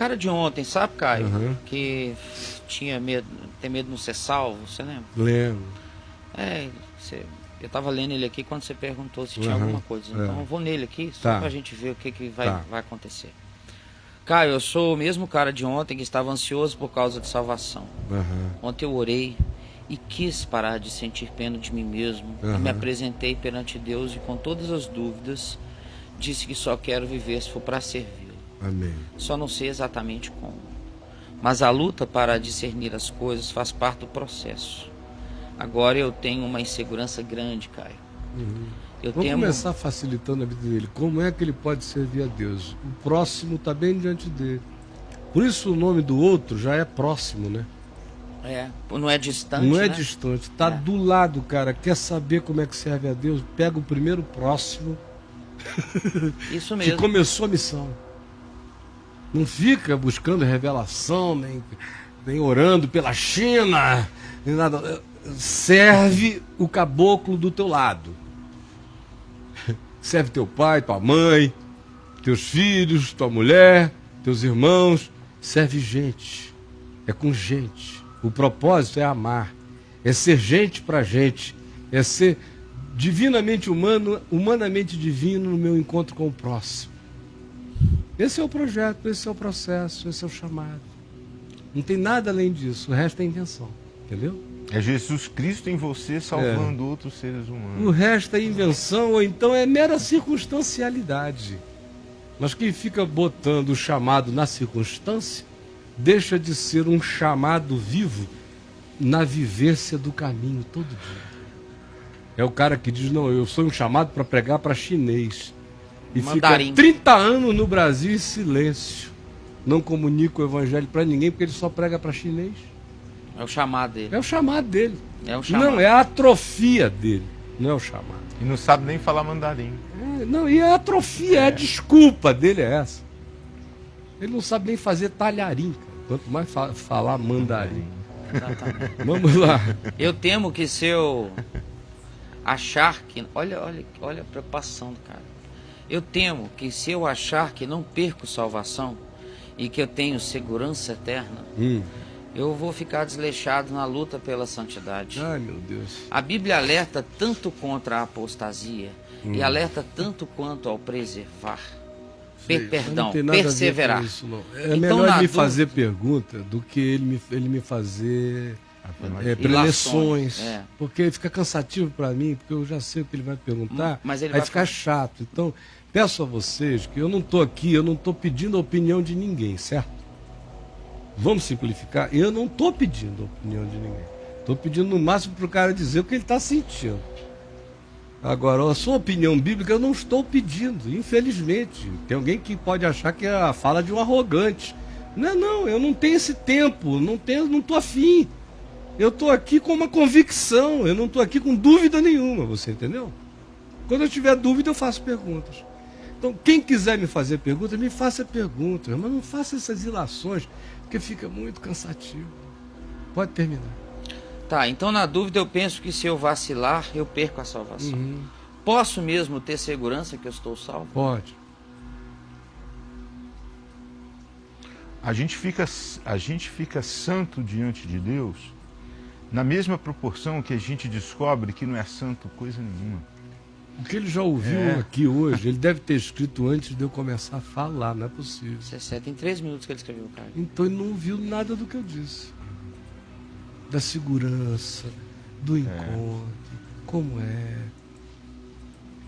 cara de ontem, sabe, Caio? Uhum. Que tinha medo, tem medo de não ser salvo, você lembra? Lembro. Eu tava lendo ele aqui quando você perguntou se tinha Uhum. alguma coisa. Então eu vou nele aqui, só Tá. pra gente ver o que vai, Tá. vai acontecer. Caio, eu sou o mesmo cara de ontem que estava ansioso por causa de salvação. Uhum. Ontem eu orei e quis parar de sentir pena de mim mesmo. Uhum. E me apresentei perante Deus e com todas as dúvidas disse que só quero viver se for para servi-lo. Amém. Só não sei exatamente como. Mas a luta para discernir as coisas faz parte do processo. Agora eu tenho uma insegurança grande, Caio. Uhum. Eu Vamos temo... começar facilitando a vida dele. Como é que ele pode servir a Deus? O próximo está bem diante dele. Por isso o nome do outro já é próximo, né? Não é distante, Não é né? distante. Está do lado, cara. Quer saber como é que serve a Deus? Pega o primeiro próximo Isso que mesmo. começou a missão. Não fica buscando revelação, nem orando pela China, nem nada. Serve o caboclo do teu lado. Serve teu pai, tua mãe, teus filhos, tua mulher, teus irmãos. Serve gente. É com gente. O propósito é amar. É ser gente pra gente. É ser divinamente humano, humanamente divino no meu encontro com o próximo. Esse é o projeto, esse é o processo, esse é o chamado. Não tem nada além disso. O resto é invenção. Entendeu? É Jesus Cristo em você salvando outros seres humanos. O resto é invenção ou então é mera circunstancialidade. Mas quem fica botando o chamado na circunstância deixa de ser um chamado vivo na vivência do caminho todo dia. É o cara que diz, não, eu sou um chamado para pregar para chinês. E Mandarim. fica 30 anos no Brasil em silêncio. Não comunica o evangelho para ninguém porque ele só prega para chinês. É o chamado dele. É o chamado dele. É o chamado. Não, é a atrofia dele. Não é o chamado. E não sabe nem falar mandarim. Não, e a atrofia, a desculpa dele é essa. Ele não sabe nem fazer talharim, cara. Quanto mais falar mandarim. Exatamente. Vamos lá. Eu temo que se eu achar que... Olha a preocupação do cara. Eu temo que se eu achar que não perco salvação e que eu tenho segurança eterna, eu vou ficar desleixado na luta pela santidade. Ai, meu Deus. A Bíblia alerta tanto contra a apostasia e alerta tanto quanto ao preservar. Perdão, não tem nada perseverar. A ver com isso, não. É Então, melhor na ele me dúvida- fazer pergunta do que ele me fazer Ilações, preleções. é. Porque fica cansativo para mim, porque eu já sei o que ele vai perguntar. Mas ele vai vai ficar chato. Então, peço a vocês que eu não estou aqui, eu não estou pedindo a opinião de ninguém, certo? Vamos simplificar? Eu não estou pedindo a opinião de ninguém. Estou pedindo no máximo para o cara dizer o que ele está sentindo. Agora, a sua opinião bíblica eu não estou pedindo, infelizmente. Tem alguém que pode achar que é a fala de um arrogante. Não, eu não tenho esse tempo, não estou afim. Eu estou aqui com uma convicção, eu não estou aqui com dúvida nenhuma, você entendeu? Quando eu tiver dúvida, eu faço perguntas. Então, quem quiser me fazer perguntas, me faça perguntas, mas não faça essas ilações, porque fica muito cansativo. Pode terminar. Tá, então na dúvida eu penso que se eu vacilar, eu perco a salvação. Posso mesmo ter segurança que eu estou salvo? Pode. A gente fica santo diante de Deus na mesma proporção que a gente descobre que não é santo coisa nenhuma. O que ele já ouviu aqui hoje, ele deve ter escrito antes de eu começar a falar, não é possível. Tem 3 minutos que ele escreveu, cara. Então ele não ouviu nada do que eu disse. Da segurança, do encontro, como é.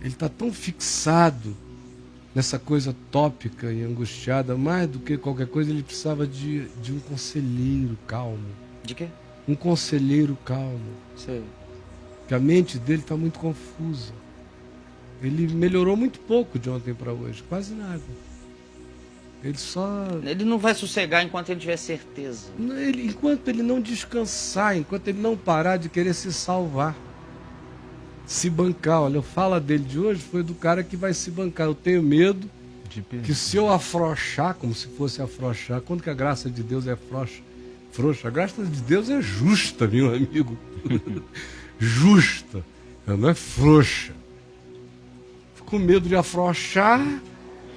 Ele está tão fixado nessa coisa tópica e angustiada, mais do que qualquer coisa, ele precisava de um conselheiro calmo. De quê? Um conselheiro calmo. Sei. Porque a mente dele está muito confusa. Ele melhorou muito pouco de ontem para hoje, quase nada. Ele não vai sossegar enquanto ele tiver certeza. Enquanto ele não descansar, enquanto ele não parar de querer se salvar, se bancar. Olha, a fala dele de hoje foi do cara que vai se bancar. Eu tenho medo que se eu afrouxar, como se fosse afrouxar, quando que a graça de Deus é frouxa? A graça de Deus é justa, meu amigo. Justa. Ela não é frouxa. Fico com medo de afrouxar,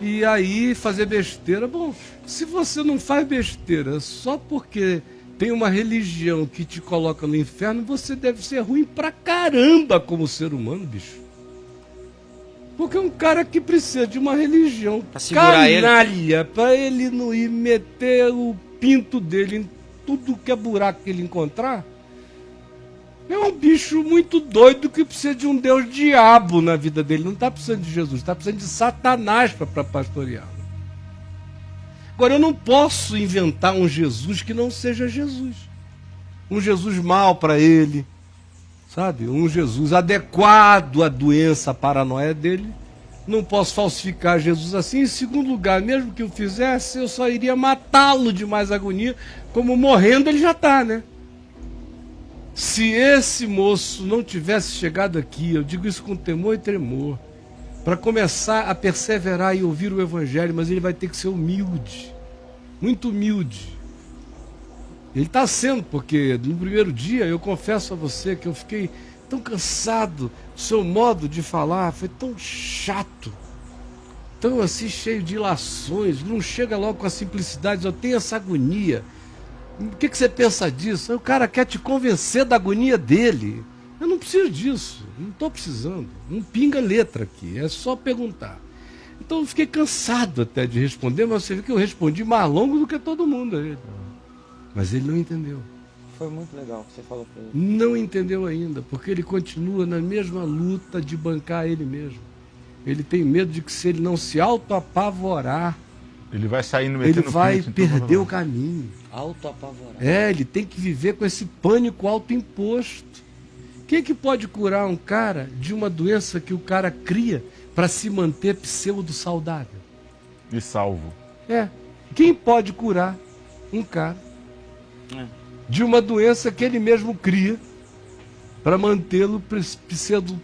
E aí fazer besteira. Bom, se você não faz besteira só porque tem uma religião que te coloca no inferno, você deve ser ruim pra caramba como ser humano, bicho. Porque é um cara que precisa de uma religião Pra segurar canalha, pra ele não ir meter o pinto dele em tudo que é buraco que ele encontrar. É um bicho muito doido que precisa de um Deus diabo na vida dele. Não está precisando de Jesus, está precisando de Satanás para pastoreá-lo. Agora, eu não posso inventar um Jesus que não seja Jesus. Um Jesus mau para ele, sabe? Um Jesus adequado à doença, à paranoia dele. Não posso falsificar Jesus assim. Em segundo lugar, mesmo que eu fizesse, eu só iria matá-lo de mais agonia. Como morrendo ele já está, né? Se esse moço não tivesse chegado aqui, eu digo isso com temor e tremor, para começar a perseverar e ouvir o Evangelho, mas ele vai ter que ser humilde, muito humilde. Ele está sendo, porque no primeiro dia eu confesso a você que eu fiquei tão cansado, o seu modo de falar foi tão chato, tão assim cheio de ilações, não chega logo com a simplicidade, eu tenho essa agonia. O que você pensa disso? O cara quer te convencer da agonia dele. Eu não preciso disso, não estou precisando. Não pinga letra aqui, é só perguntar. Então eu fiquei cansado até de responder, mas você vê que eu respondi mais longo do que todo mundo a ele. Mas ele não entendeu. Foi muito legal o que você falou para ele. Não entendeu ainda, porque ele continua na mesma luta de bancar ele mesmo. Ele tem medo de que se ele não se auto-apavorar, ele vai sair no ele vai perder o caminho. Auto-apavorar. Ele tem que viver com esse pânico autoimposto. Quem que pode curar um cara de uma doença que o cara cria para se manter pseudo-saudável? E salvo. Quem pode curar um cara de uma doença que ele mesmo cria para mantê-lo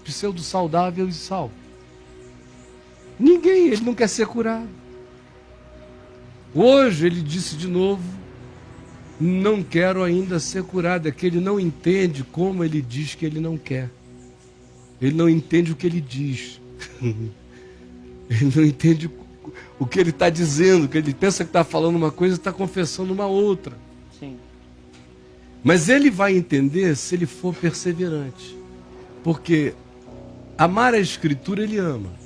pseudo-saudável e salvo? Ninguém, ele não quer ser curado. Hoje ele disse de novo, não quero ainda ser curado. É que ele não entende como ele diz que ele não quer. Ele não entende o que ele diz. Ele não entende o que ele está dizendo, que ele pensa que está falando uma coisa e está confessando uma outra. Sim. Mas ele vai entender se ele for perseverante. Porque amar a Escritura ele ama.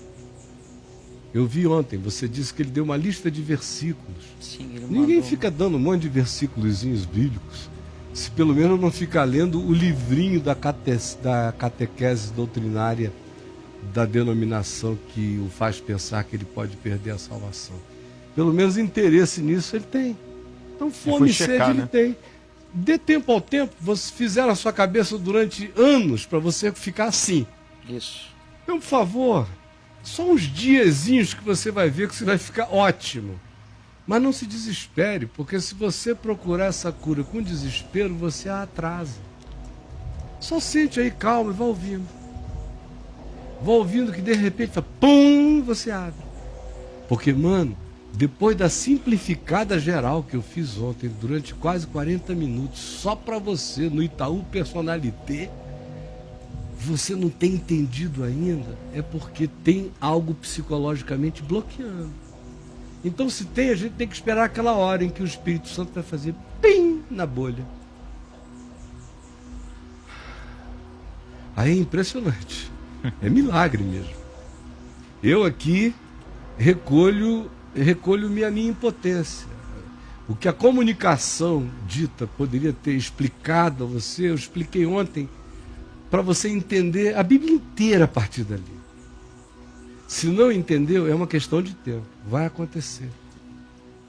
Eu vi ontem, você disse que ele deu uma lista de versículos. Sim, ele Ninguém mandou. fica dando um monte de versículozinhos bíblicos, se pelo menos não ficar lendo o livrinho da catequese doutrinária da denominação que o faz pensar que ele pode perder a salvação. Pelo menos interesse nisso ele tem. Então fome e sede ele tem. Dê tempo ao tempo, você fizeram a sua cabeça durante anos para você ficar assim. Isso. Então, por favor, só uns diazinhos que você vai ver que você vai ficar ótimo. Mas não se desespere, porque se você procurar essa cura com desespero, você a atrasa. Só sente aí calma e vá ouvindo. Vá ouvindo que de repente, pum, você abre. Porque, mano, depois da simplificada geral que eu fiz ontem, durante quase 40 minutos, só para você, no Itaú Personalité, você não tem entendido ainda, é porque tem algo psicologicamente bloqueando. Então, se tem, a gente tem que esperar aquela hora em que o Espírito Santo vai fazer pim na bolha. Aí é impressionante. É milagre mesmo. Eu aqui recolho a minha impotência. O que a comunicação dita poderia ter explicado a você, eu expliquei ontem, para você entender a Bíblia inteira a partir dali. Se não entendeu, é uma questão de tempo. Vai acontecer.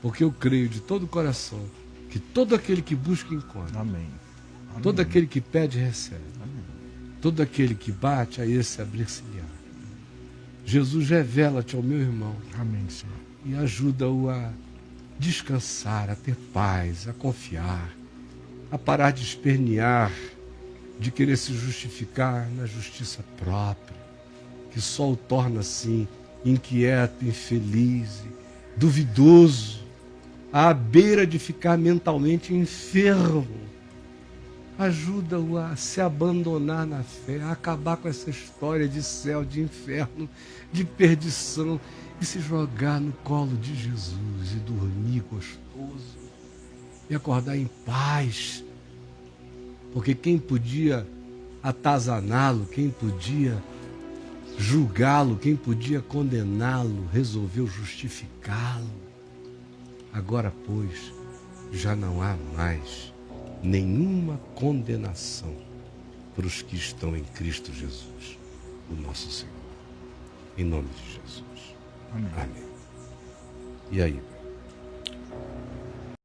Porque eu creio de todo o coração que todo aquele que busca, encontra. Amém. Amém. Todo aquele que pede, recebe. Amém. Todo aquele que bate, a esse abrir-se-lhe-á. Jesus, revela-te ao meu irmão. Amém, Senhor. E ajuda-o a descansar, a ter paz, a confiar, a parar de espernear, de querer se justificar na justiça própria, que só o torna assim inquieto, infeliz, duvidoso, à beira de ficar mentalmente enfermo. Ajuda-o a se abandonar na fé, a acabar com essa história de céu, de inferno, de perdição, e se jogar no colo de Jesus e dormir gostoso e acordar em paz. Porque quem podia atazaná-lo, quem podia julgá-lo, quem podia condená-lo, resolveu justificá-lo. Agora, pois, já não há mais nenhuma condenação para os que estão em Cristo Jesus, o nosso Senhor. Em nome de Jesus. Amém. Amém. E aí?